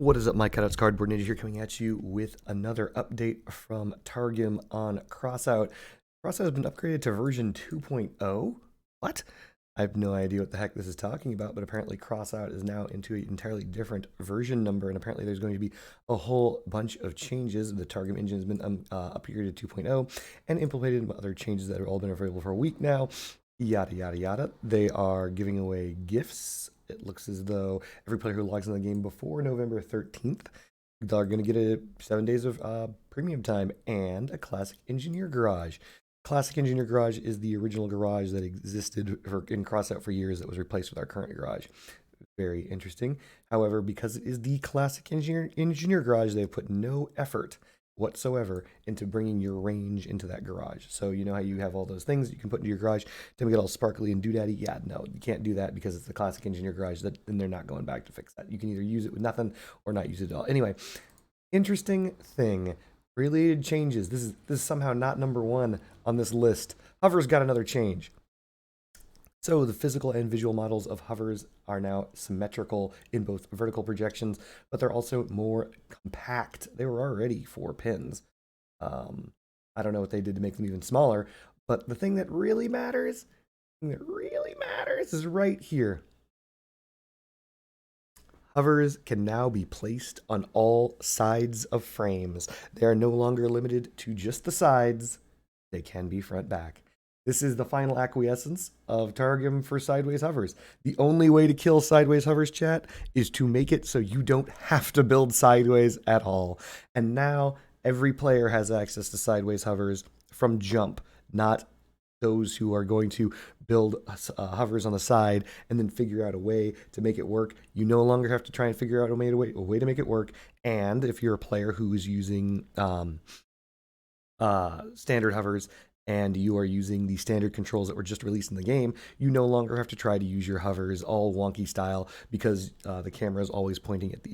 What is up, my cutouts cardboard ninja here, coming at you with another update from Targum on Crossout. Crossout has been upgraded to version 2.0. What? I have no idea what the heck this is talking about, but apparently Crossout is now into an entirely different version number, and apparently there's going to be a whole bunch of changes. The Targum engine has been upgraded to 2.0 and implemented other changes that have all been available for a week now. Yada yada yada. They are giving away gifts. It looks as though every player who logs in the game before November 13th, they're going to get 7 days of premium time and a Classic Engineer Garage. Classic Engineer Garage is the original garage that existed in Crossout for years that was replaced with our current garage. Very interesting. However, because it is the Classic Engineer Garage, they've put no effort whatsoever into bringing your range into that garage. So you know how you have all those things you can put into your garage to make it all sparkly and doodaddy? Yeah, no, you can't do that because it's the Classic Engineer Garage, that then they're not going back to fix that. You can either use it with nothing or not use it at all. Anyway, interesting thing. Related changes. This is somehow not number one on this list. Hover's got another change. So the physical and visual models of hovers are now symmetrical in both vertical projections, but they're also more compact. They were already 4 pins. I don't know what they did to make them even smaller, but the thing that really matters, is right here. Hovers can now be placed on all sides of frames. They are no longer limited to just the sides. They can be front back. This is the final acquiescence of Targum for sideways hovers. The only way to kill sideways hovers, chat, is to make it so you don't have to build sideways at all. And now every player has access to sideways hovers from jump, not those who are going to build hovers on the side and then figure out a way to make it work. You no longer have to try and figure out a way to make it work. And if you're a player who is using standard hovers and you are using the standard controls that were just released in the game, you no longer have to try to use your hovers all wonky style because the camera is always pointing at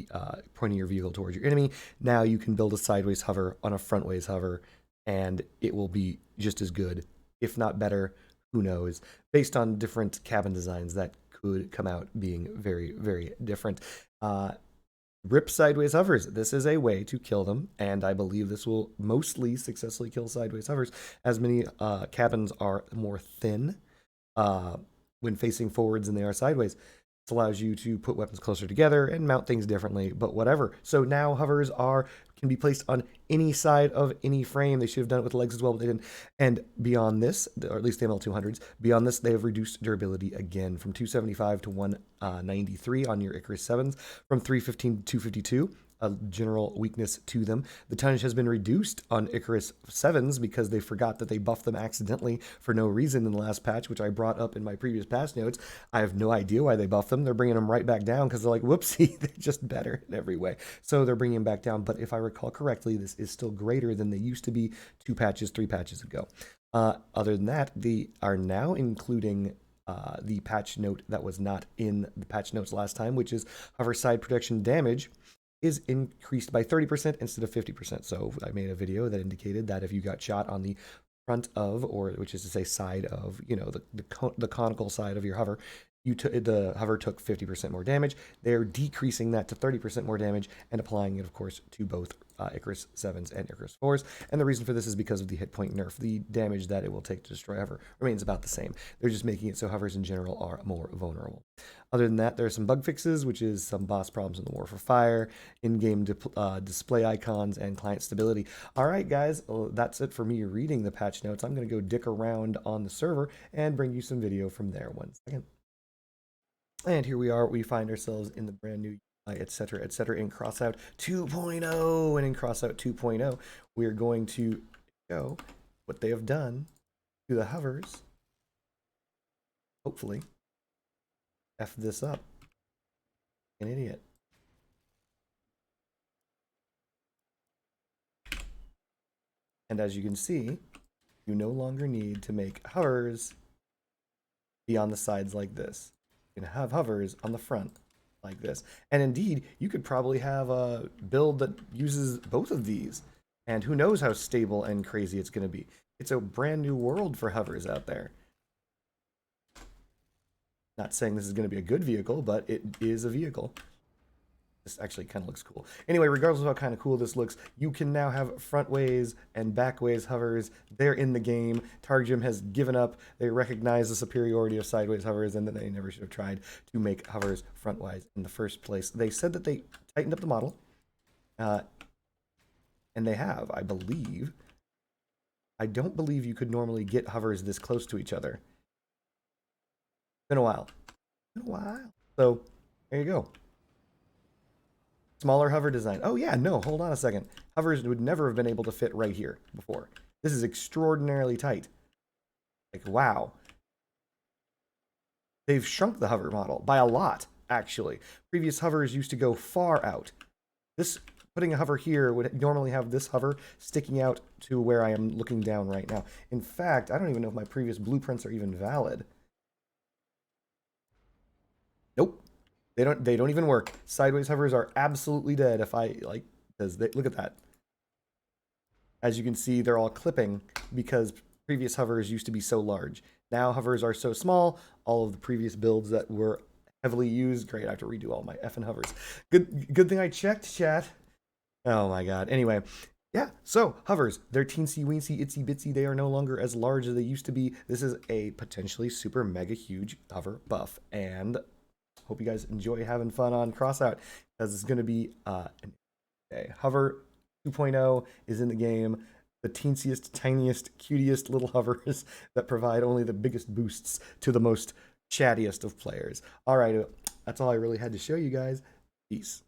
pointing your vehicle towards your enemy. Now you can build a sideways hover on a frontways hover, and it will be just as good, if not better. Who knows? Based on different cabin designs that could come out being very, very different. Rip sideways hovers. This is a way to kill them, and I believe this will mostly successfully kill sideways hovers, as many cabins are more thin when facing forwards than they are sideways. This allows you to put weapons closer together and mount things differently, but whatever. So now hovers can be placed on any side of any frame. They should have done it with legs as well, but they didn't. And beyond this, or at least the ML200s, beyond this, they have reduced durability again from 275 to 193 on your Icarus 7s, from 315 to 252. A general weakness to them. The tonnage has been reduced on Icarus 7s because they forgot that they buffed them accidentally for no reason in the last patch, which I brought up in my previous patch notes. I have no idea why they buffed them. They're bringing them right back down because they're like, whoopsie, they're just better in every way. So they're bringing them back down. But if I recall correctly, this is still greater than they used to be 3 patches ago. Other than that, they are now including the patch note that was not in the patch notes last time, which is hover side protection damage is increased by 30% instead of 50%. So I made a video that indicated that if you got shot on the front of, or which is to say side of, the conical side of your hover, the hover took 50% more damage. They're decreasing that to 30% more damage and applying it, of course, to both Icarus 7s and Icarus 4s. And the reason for this is because of the hit point nerf. The damage that it will take to destroy hover remains about the same. They're just making it so hovers in general are more vulnerable. Other than that, there are some bug fixes, which is some boss problems in the War for Fire, in-game display icons, and client stability. All right, guys, well, that's it for me reading the patch notes. I'm going to go dick around on the server and bring you some video from there. 1 second. And here we are. We find ourselves in the brand new etc., etc. in Crossout 2.0. And in Crossout 2.0, we are going to show what they have done to the hovers. Hopefully, F this up. An idiot. And as you can see, you no longer need to make hovers be on the sides like this. You can have hovers on the front like this. And indeed, you could probably have a build that uses both of these. And who knows how stable and crazy it's going to be. It's a brand new world for hovers out there. Not saying this is going to be a good vehicle, but it is a vehicle. This actually kind of looks cool. Anyway, regardless of how kind of cool this looks, you can now have front ways and back ways hovers. They're in the game. Targ Gym has given up. They recognize the superiority of sideways hovers and that they never should have tried to make hovers frontwise in the first place. They said that they tightened up the model, and they have, I believe. I don't believe you could normally get hovers this close to each other. It's been a while. So, there you go. Smaller hover design. Oh yeah, no, hold on a second. Hovers would never have been able to fit right here before. This is extraordinarily tight. Like, wow. They've shrunk the hover model by a lot, actually. Previous hovers used to go far out. This, putting a hover here would normally have this hover sticking out to where I am looking down right now. In fact, I don't even know if my previous blueprints are even valid. Nope. They don't even work. Sideways hovers are absolutely dead if I like, because look at that. As you can see, they're all clipping because previous hovers used to be so large. Now hovers are so small. All of the previous builds that were heavily used. Great, I have to redo all my effing hovers. Good thing I checked, chat. Oh my god. Anyway, yeah, so hovers, they're teensy weensy, itsy bitsy. They are no longer as large as they used to be. This is a potentially super mega huge hover buff, and hope you guys enjoy having fun on Crossout, because it's going to be Hover 2.0 is in the game. The teensiest, tiniest, cutest little hovers that provide only the biggest boosts to the most chattiest of players. All right, that's all I really had to show you guys. Peace.